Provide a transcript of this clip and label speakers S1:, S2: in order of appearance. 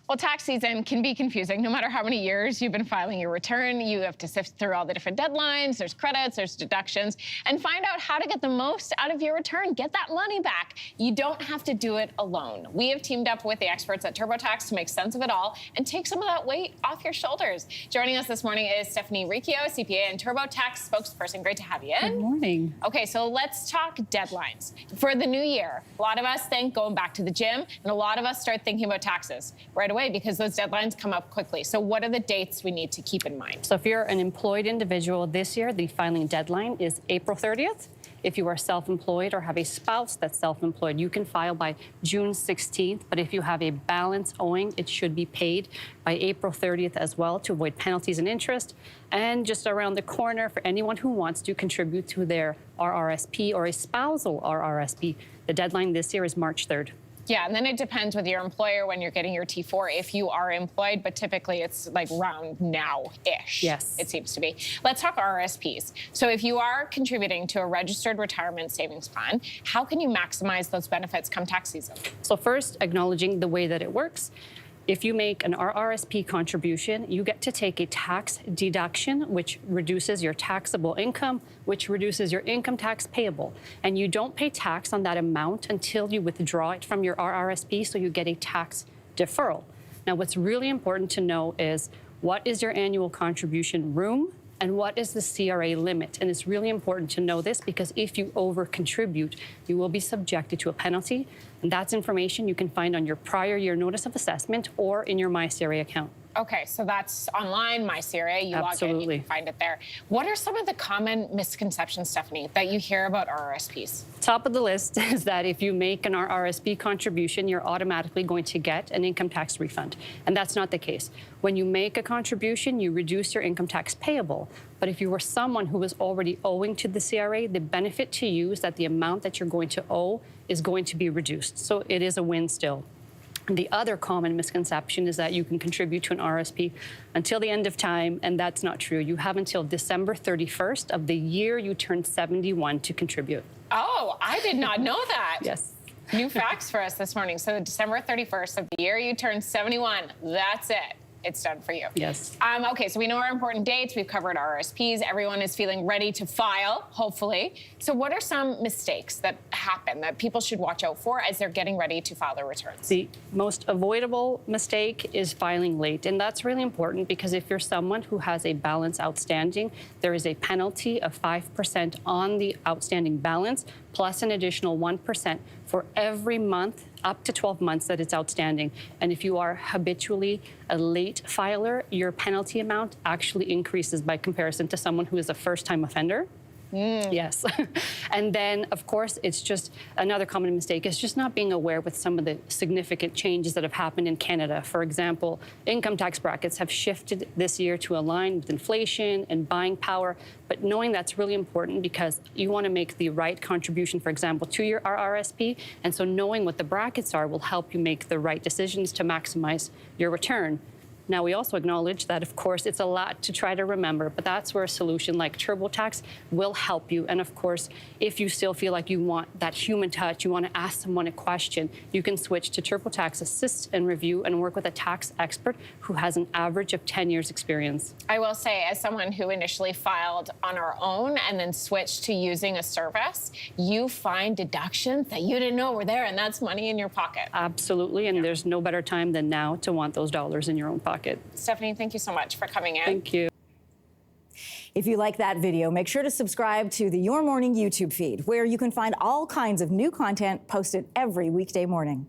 S1: Well, tax season can be confusing. No matter how many years you've been filing your return, you have to sift through all the different deadlines. There's credits, there's deductions, and find out how to get the most out of your return. Get that money back. You don't have to do it alone. We have teamed up with the experts at TurboTax to make sense of it all and take some of that weight off your shoulders. Joining us this morning is Stephanie Riccio, CPA and TurboTax spokesperson. Great to have you in.
S2: Good morning.
S1: Okay, so let's talk deadlines. For the new year, a lot of us think going back to the gym, and a lot of us start thinking about taxes right away because those deadlines come up quickly. So what are the dates we need to keep in mind?
S2: So if you're an employed individual this year, the filing deadline is April 30th. If you are self-employed or have a spouse that's self-employed, you can file by June 16th. But if you have a balance owing, it should be paid by April 30th as well to avoid penalties and interest. And just around the corner for anyone who wants to contribute to their RRSP or a spousal RRSP, the deadline this year is March 3rd.
S1: Yeah, and then it depends with your employer when you're getting your T4 if you are employed, but typically it's like around now-ish.
S2: Yes.
S1: It seems to be. Let's talk RRSPs. So if you are contributing to a registered retirement savings plan, how can you maximize those benefits come tax season?
S2: So first, acknowledging the way that it works. If you make an RRSP contribution, you get to take a tax deduction, which reduces your taxable income, which reduces your income tax payable. And you don't pay tax on that amount until you withdraw it from your RRSP, so you get a tax deferral. Now, what's really important to know is what is your annual contribution room and what is the CRA limit? And it's really important to know this because if you over-contribute, you will be subjected to a penalty. And that's information you can find on your prior year notice of assessment or in your MyCRA account.
S1: Okay, so that's online, MyCRA. You log in, you can find it there. What are some of the common misconceptions, Stephanie, that you hear about RRSPs?
S2: Top of the list is that if you make an RRSP contribution, you're automatically going to get an income tax refund. And that's not the case. When you make a contribution, you reduce your income tax payable. But if you were someone who was already owing to the CRA, the benefit to you is that the amount that you're going to owe is going to be reduced. So it is a win still. The other common misconception is that you can contribute to an RRSP until the end of time, and that's not true. You have until December 31st of the year you turn 71 to contribute.
S1: Oh, I did not know that.
S2: Yes.
S1: New facts for us this morning. So December 31st of the year you turn 71, that's it. It's done for you.
S2: Yes.
S1: Okay, so we know our important dates. We've covered RRSPs. Everyone is feeling ready to file, hopefully. So what are some mistakes that happen that people should watch out for as they're getting ready to file their returns?
S2: The most avoidable mistake is filing late. And that's really important because if you're someone who has a balance outstanding, there is a penalty of 5% on the outstanding balance plus an additional 1% for every month up to 12 months that it's outstanding. And if you are habitually a late filer, your penalty amount actually increases by comparison to someone who is a first-time offender. Yes. And then, of course, it's just another common mistake is just not being aware with some of the significant changes that have happened in Canada. For example, income tax brackets have shifted this year to align with inflation and buying power. But knowing that's really important because you want to make the right contribution, for example, to your RRSP. And so knowing what the brackets are will help you make the right decisions to maximize your return. Now, we also acknowledge that, of course, it's a lot to try to remember, but that's where a solution like TurboTax will help you. And, of course, if you still feel like you want that human touch, you want to ask someone a question, you can switch to TurboTax Assist and Review and work with a tax expert who has an average of 10 years experience.
S1: I will say, as someone who initially filed on our own and then switched to using a service, you find deductions that you didn't know were there, and that's money in your pocket.
S2: Absolutely, and there's no better time than now to want those dollars in your own pocket.
S1: Stephanie, thank you so much for coming in.
S2: Thank you.
S3: If you like that video, make sure to subscribe to the Your Morning YouTube feed, where you can find all kinds of new content posted every weekday morning.